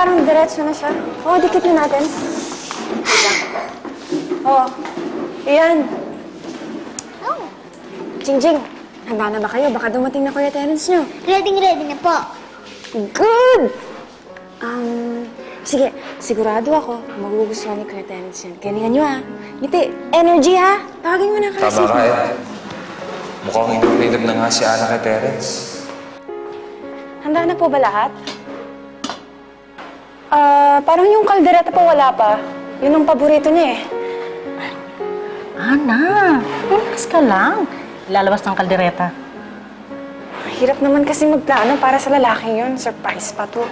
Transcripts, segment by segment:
parang diretso na siya. Oo, dikit na natin. Oo. Iyan. Oh. Jingjing, handa na ba kayo? Baka dumating na Kuya Terence nyo. Ready na po. Good! Sige, sigurado ako magugustuhan ni Kuya Terence yan. Galingan nyo ha. Ngiti, energy ha. Tawagin mo na kasi. Tama ka eh. Mukhang inip na nga si Ana kay Terence. Handa na po ba lahat? Parang yung kaldereta pa wala pa. Yun ang paborito niya eh. Ana, relax ka lang. Lalabas ng kaldereta. Hirap naman kasi magplano para sa lalaking yun. Surprise pa to.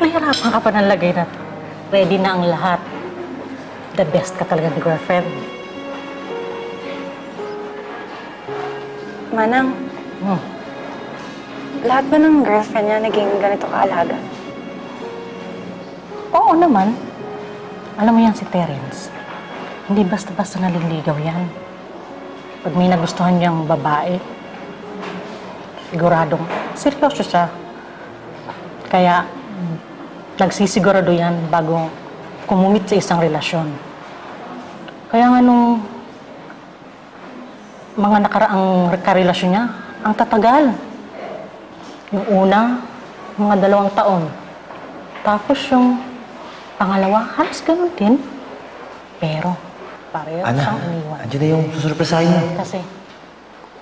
Nahirapan ka pa ng lagay na to. Ready na ang lahat. The best ka talaga ni girlfriend. Manang, lahat ba ng girlfriend niya naging ganito kaalaga? Oo naman. Alam mo yan si Terence. Hindi basta-basta naliligaw yan. Pag may nagustuhan niyang babae, siguradong seryoso siya. Kaya, nagsisigurado yan bago kumumit sa isang relasyon. Kaya nga nung mga nakaraang karelasyon niya, ang tatagal. Yung una, mga 2 taon. Tapos yung pangalawa, halos ganun din. Pero, pareho siyang iniwan. Andiyan na yung susurpresahin mo. Kasi,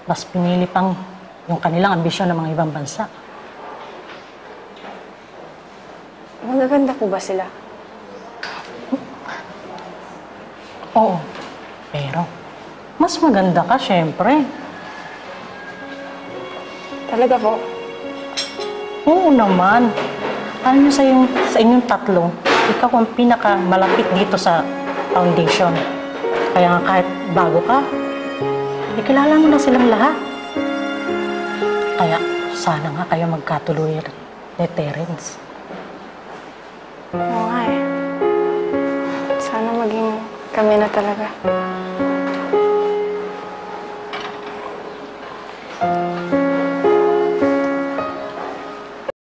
mas pinili pang yung kanilang ambisyon ng mga ibang bansa. Magaganda po ba sila? Oo. Pero, mas maganda ka, syempre. Talaga po? Oo naman. Alam niyo sa inyong tatlo, ikaw ang pinakamalapit dito sa foundation. Kaya nga kahit bago ka, ikilala mo na silang lahat. Kaya sana nga kayo magkatuloy ni Terence. Oo nga eh. Sana maging kami na talaga.